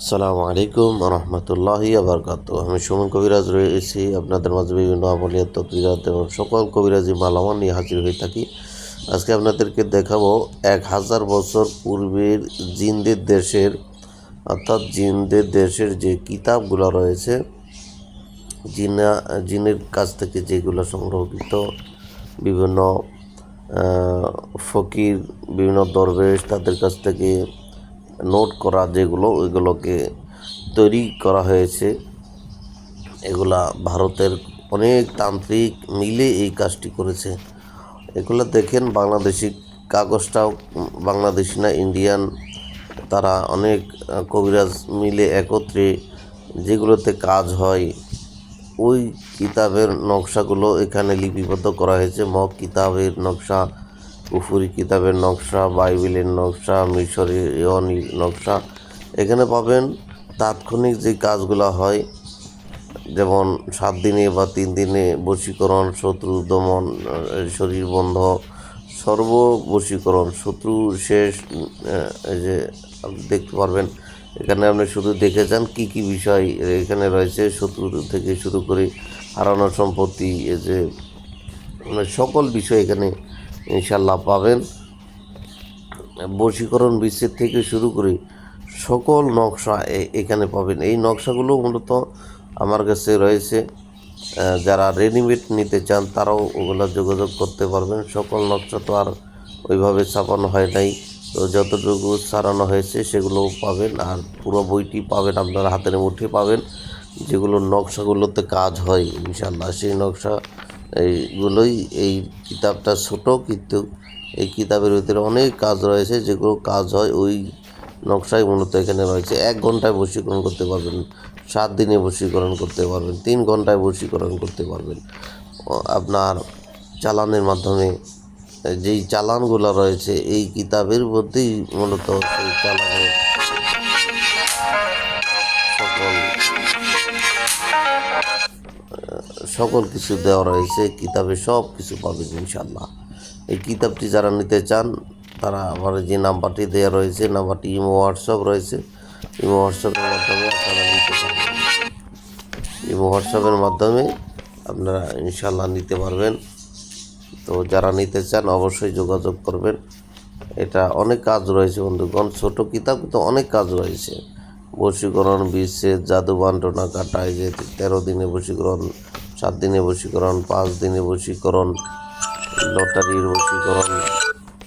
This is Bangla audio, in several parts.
আসসালামু আলাইকুম রহমতুল্লাহি আবরকাত। আমি সুমন কবিরাজ রয়েছি আপনাদের মাঝে বিভিন্ন আমলিয়াত তকরিরাত এবং সকল কবিরাজি মালামাল নিয়ে হাজির হয়ে থাকি। আজকে আপনাদেরকে দেখাবো 1000 বছর পূর্বের জিনদের দেশের জিনদের দেশের যে কিতাবগুলো রয়েছে, জিনের কাছ থেকে যেগুলো সংগ্রহকৃত, বিভিন্ন ফকির, বিভিন্ন দরবেশ তাদের কাছ থেকে নোট করা যেগুলো, ওইগুলোকে তৈরি করা হয়েছে। এগুলা ভারতের অনেক তান্ত্রিক মিলে এই কাজটি করেছে। এগুলো দেখেন, বাংলাদেশি কাগজটাও বাংলাদেশি না, ইন্ডিয়ান। তারা অনেক কবিরাজ মিলে একত্রে যেগুলোতে কাজ হয়, ওই কিতাবের নকশাগুলো এখানে লিপিবদ্ধ করা হয়েছে। মগ কিতাবের নকশা, কুফুরি কিতাবের নকশা, বাইবেলের নকশা, মিশরীয় নকশা এখানে পাবেন। তাৎক্ষণিক যে কাজগুলো হয়, যেমন 7 দিনে বা 3 দিনে বশীকরণ, শত্রু দমন, শরীর বন্ধ, সর্ববশীকরণ, শত্রু শেষ। এই যে আপনি দেখতে পারবেন এখানে, আপনি শুধু দেখে যান কী কী বিষয় এখানে রয়েছে। শত্রু থেকে শুরু করে হারানো সম্পত্তি, এই যে সকল বিষয় এখানে ইনশাল্লাহ পাবেন। বশীকরণ বিচ্ছেদ থেকে শুরু করে সকল নকশা এখানে পাবেন। এই নকশাগুলো মূলত আমার কাছে রয়েছে। যারা রেডিমেড নিতে চান তারাও ওগুলো যোগাযোগ করতে পারবেন। সকল নকশা তো আর ওইভাবে ছাপানো হয় নাই, তো যতটুকু ছাড়ানো হয়েছে সেগুলোও পাবেন। আর পুরো বইটি পাবেন, আপনার হাতের মুঠে পাবেন। যেগুলো নকশাগুলোতে কাজ হয় ইনশাল্লাহ, সেই নকশা এইগুলোই। এই কিতাবটা ছোট, কিন্তু এই কিতাবের ভিতরে অনেক কাজ রয়েছে। যেগুলো কাজ হয় ওই নকশাই মূলত এখানে রয়েছে। 1 ঘন্টায় বশীকরণ করতে পারবেন, 7 দিনে বশীকরণ করতে পারবেন, 3 ঘন্টায় বশীকরণ করতে পারবেন। আপনার চালানের মাধ্যমে, যেই চালানগুলো রয়েছে এই কিতাবের মধ্যেই মূলত সেই চালানের সকল কিছু দেওয়া রয়েছে। কিতাবে সব কিছু পাবেন ইনশাল্লাহ। এই কিতাবটি যারা নিতে চান তারা আমার যে নাম্বারটি দেওয়া রয়েছে, নাম্বারটি ইমো হোয়াটসঅ্যাপ রয়েছে, ইমো হোয়াটসঅ্যাপের মাধ্যমে আপনারা নিতে পারবেন। ইমো হোয়াটসঅ্যাপের মাধ্যমে আপনারা ইনশাল্লাহ নিতে পারবেন। তো যারা নিতে চান অবশ্যই যোগাযোগ করবেন। এটা অনেক কাজ রয়েছে বন্ধুগণ, ছোট কিতাব কিন্তু অনেক কাজ রয়েছে। বশীকরণ, বিচ্ছেদ, জাদু বান্টনা কাটায়, যে 13 দিনে বশীকরণ, 7 দিনে বশীকরণ, 5 দিনে বশীকরণ, লটারির বশীকরণ,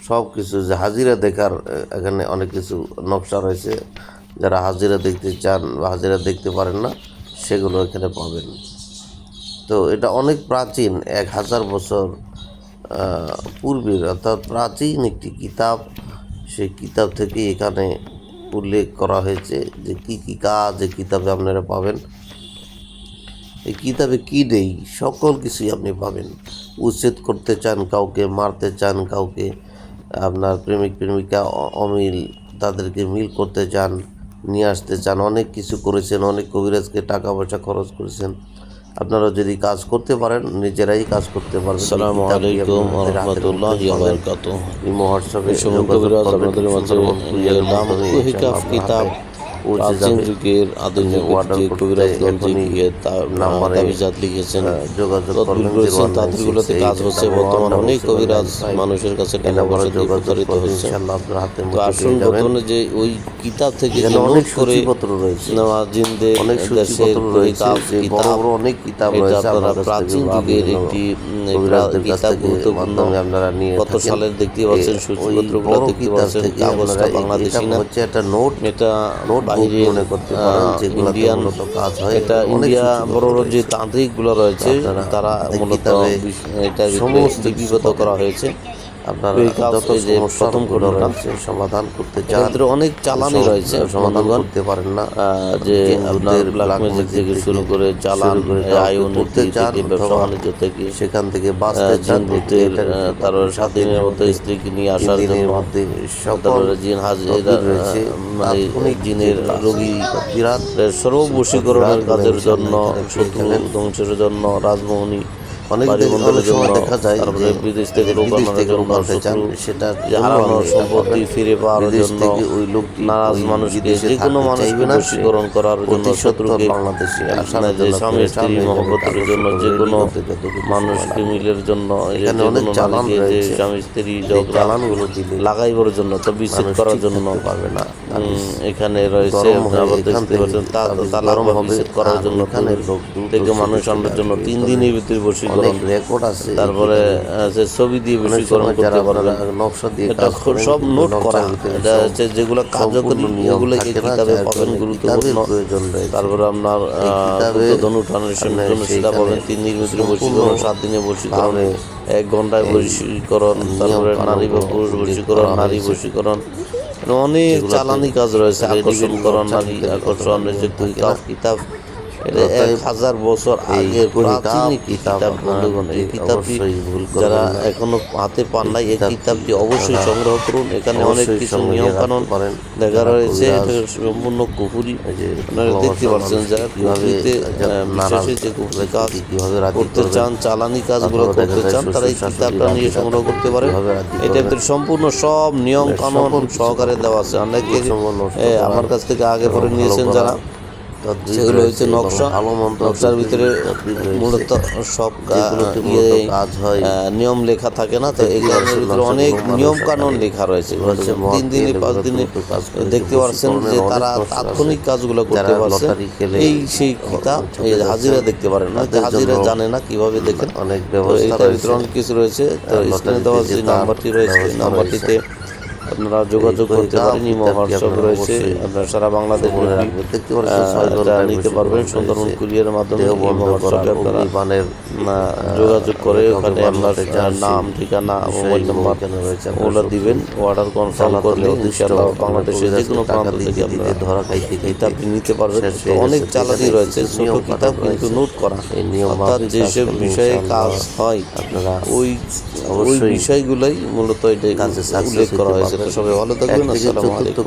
সব কিছু। যে হাজিরা দেখার এখানে অনেক কিছু নকশা রয়েছে। যারা হাজিরা দেখতে চান বা হাজিরা দেখতে পারেন না, সেগুলো এখানে পাবেন। তো এটা অনেক প্রাচীন, 1000 বছর পূর্বের, অর্থাৎ প্রাচীন একটি কিতাব। সেই কিতাব থেকে এখানে উল্লেখ করা হয়েছে যে কী কী কাজ এই কিতাবে আপনারা পাবেন। এই কিতাবে কী নেই সকল কিছুই আপনি পাবেন। উচ্ছেদ করতে চান কাউকে, মারতে চান কাউকে, আপনার প্রেমিক প্রেমিকা অমিল, তাদেরকে মিল করতে চান, নিয়ে আসতে চান, অনেক কিছু করেছেন, অনেক কবিরাজকে টাকা পয়সা খরচ করেছেন। আপনারা যদি কাজ করতে পারেন, নিজেরাই কাজ করতে পারবেন। আসসালামু আলাইকুম রহমতুল্লাহি ওয়া বারাকাতুহু। ইমো হোয়াটসঅ্যাপে সুমন যোগাযোগ কবিরাজ করবেন। আপনাদের মাঝে নাম কুহিকাফ কিতাব, প্রাচীন যুগের আধুনিক যে কবিরাজগঞ্জ গিয়ে তাবিজাত লিখেছেন, তদবির করেছেন, তাদেরগুলোতে কাজ হচ্ছে। বর্তমান অনেক কবিরাজ মানুষের কাছে টাকা পয়সা দিয়ে প্রতারিত হচ্ছে। তো আসুন বর্তমানে যে ওই কিতাব থেকে যে নোট করে নেওয়া জিনদের দেশের কুহিকাফ কিতাব, এটা আপনারা প্রাচীন যুগের একটি কিতাব, গুরুত্বপূর্ণ। কত সালের দেখতে পাচ্ছেন, সূচিপত্রগুলো দেখতে পাচ্ছেন। কাগজটা বাংলাদেশি না, একটা নোট, এটা বাইরে ইন্ডিয়ান। এটা ইন্ডিয়া বড় বড় যে তান্ত্রিকগুলো রয়েছে তারা মূলত এটার লিপিবদ্ধ করা হয়েছে। আপনারা যত প্রথম রয়েছে সমাধান করতে চান, অনেক চালানি রয়েছে, সমাধান করতে পারেন না, যে আপনার ব্ল্যাক ম্যাজিক থেকে শুরু করে চালান, আয় উন্নতি থেকে, ব্যবসা বাণিজ্য থেকে, সেখান থেকে বাঁচতে চান। ভূতের তার 7 দিনের মধ্যে স্ত্রীকে নিয়ে আসার জন্য, জিন হাজিরা, মানে জিনের রোগী সর্ববশীকরণের কাজের জন্য, শত্রু ধ্বংসের জন্য, রাজমোহনী অনেক বাড়ি বন্ধনের জন্য, সময় দেখা যায় তারপরে যে বিদেশ থেকে লোক বিদেশ আনার থেকে জন্য, লোক আনতে চান, শত্রু সেটা যে হারানো সম্পত্তি ফিরে পাওয়ার বিদেশ জন্য, থেকে ওই লোকটি নারাজ ওই মানুষকে, বিদেশে যে কোনো থাকতে মানুষকে চাইবে না, সে বশীকরণ করার জন্য, অতি সত্বর শত্রুকে বাংলাদেশে আসার যে জন্য স্বামী পেরেশান স্ত্রী হয়ে যাবে, মহব্বতের জন্য, কাগজপত্র যে রেডি কোনো করতে যত কিছু সময় মানুষকে লাগে। মিলের জন্য, এই যে এখানে যে অনেক কোনো চালান নারীকে, যে রয়েছে, স্বামী স্ত্রী এই ঝগড়া চালানগুলো দিলে লাগাইবার জন্য, তো বিচ্ছেদ মানুষ করার ঠিক জন্য থাকতে পারবে না। এখানে রয়েছে। গরম হয়ে আবার এখান দেখতে থেকে পাচ্ছেন তাবিজ তালাক গরম বা হবে, বিচ্ছেদ করার আর জন্য ওইখানে লোক দ্রুত থেকে মানুষ সেদিকে আনার চলে জন্য আসবে। 3 তবে দিনের ভিতরে অনেক বশীকরণ, রেকর্ড আছে এই তারপরে কিতাবে। যে ছবি দিয়ে অনেক বশীকরণ সময় করতে যারা পারবেন। আপনারা নকশা দিয়ে এটা কাজ করেন, সব কিন্তু নোট করা, নকশার ভিতরে এটা হচ্ছে যেগুলো সম্পূর্ণ কার্যকরী, নিয়ম এগুলো এই থাকে না, কিতাবে যার পাবেন, কারণে গুরুত্বপূর্ণ। কিতাবের প্রয়োজন রয়েছে। তারপরে আপনার এই কিতাবে গুপ্তধনু ট্রানজেকশনের জন্য সেটা সেইখানে পাবেন 3 দিনের ভিতরে সম্পূর্ণ বশীকরণ, 7 দিনে বশীকরণ, ভাবে 1 ঘন্টায় এই বশীকরণ, নিয়ম তারপরে নারী বা কানুনগুলো পুরুষ উল্লেখ বশীকরণ, করা নারী হয়েছে। বশীকরণ, অনেক যেগুলোতে চালানি কাজ রয়েছে। আকর্ষণ রেডিমেড করা, নকশার নারী ভিতরে আকর্ষণ, অতটা যে নিয়ম থাকে কুইকাফ না। কিতাব, এটা অতএব 1000 বছর এই আগের প্রাচীন কুহিকাফ একটি কিতাব কিতাব। আপনারা বন্ধুগণ, এই নিতে কিতাবটি অবশ্যই ভুল যারা করবেন না। এখনো হাতে পান নাই, এই কিতাবটি অবশ্যই আপনারা সংগ্রহ করুন। এখানে অনেক অবশ্যই কিছু সঙ্গে নিয়ম রাখতে কানুন পারেন। দেখা যারা রয়েছে, কবিরাজ, এটা সম্পূর্ণ কুফুরি। এই যে আপনারা দেখতে ভালোবাসার পাচ্ছেন, মানুষকে যারা কিভাবে কুফরিতে বিশ্বাসী, যে কুফরি কাজ ব্যক্তিকে কিভাবে রাজি করতে করবেন, চান, চালানি কাজগুলো অথবা দেখা করতে যায় চান, তারা এই শ্বশুর শাশুড়ি কিতাবটা নিয়ে রাজি সংগ্রহ করতে পারেন। কিভাবে রাজি এটা করবেন, ভিতরে সম্পূর্ণ সব নিয়ম কানুন সকল কিছু সহকারে পাবেন। দেওয়া আছে। অনেকে প্রসঙ্গ নষ্ট আমার করা কাছ থেকে আগে পরে এবং নিয়েছেন ভালো যারা, করা তদ্বির সেগুলো রয়েছে হচ্ছে এবং নকশা। ভালো মন্দ নকশার ভিতরে তদ্বির রয়েছে। মূলত সব যেগুলোতে মূলত কাজ হয়, নিয়ম লেখা থাকে না, তো এই দেখতে কারণের পাচ্ছেন ভিতরে নকশাগুলো অনেক মানুষ নিয়ম কানুন আকারে লেখা রয়েছে। এগুলো হচ্ছে 3 দিনে মহাপীর, 5 এগুলো দিনে দ্রুত কাজ করে দেখতে যে পাচ্ছেন যে বশীকরণের তারা অনেক নকশা আছে। তাৎক্ষণিক কাজগুলো করতে যারা পারছেন। লটারি খেলে এই সেই কিতাব, এই ঠকে হাজিরা যাচ্ছেন, দেখতে পারেন না, তাদের হাজিরা জন্য জানে না কিভাবে দেখেন। অনেক তো ব্যবস্থা এইটার ভিতরে রয়েছে। অনেক কিছু রয়েছে। তো স্ক্রিনে লটারিতে দেওয়া যে জেতার নাম্বারটি রয়েছে, এই ব্যবস্থা নাম্বারটিতে রয়েছে। আপনারা যোগাযোগ এই করতে পারেন। ইমো, কিতাবটি হোয়াটসঅ্যাপ আপনারা রয়েছে, অবশ্যই আপনারা সারা বাংলাদেশ মনে ব্যাপী রাখবেন। দেখতে পাচ্ছেন 6 এটা ঘন্টায় নিতে পারবেন। বশীকরণ সুন্দরবন রয়েছে। কুরিয়ারের মাধ্যমে দেহ ইমো, বন্ধ করার, হোয়াটসঅ্যাপে আপনারা অগ্নিবাণের যোগাযোগ করে ওখানে ভগবান আপনার হতে চান নাম, সেই ঠিকানা, মোবাইল বিষয়গুলো নাম্বার এখানে রয়েছে। ওগুলো দিবেন। অর্ডার কনফার্ম করলে ইনশাআল্লাহ বাংলাদেশের যে কোনো প্রান্ত থেকে আপনারা ধরা খাইতে খাইতে কিতাবটি নিতে পারবেন। শেষ তো হয়ে অনেক গেছে। চালাকি এখানে রয়েছে, কিছু ছোট নিয়ম কিতাব কানুন কিন্তু রয়েছে। নোট করা, এই নিয়ম অর্থাৎ মাফিক কাজ যেসব করলে বিষয়ে কাজ ইনশাআল্লাহ হয় আপনারা ওই অবশ্যই বিষয়গুলোই মূলত এটা কাজে উল্লেখ সাকসেস করা হতে হয়েছে। তো পারবেন। সবাই ভালো 1 থাকবেন। থেকে আসসালামু 4th আলাইকুম।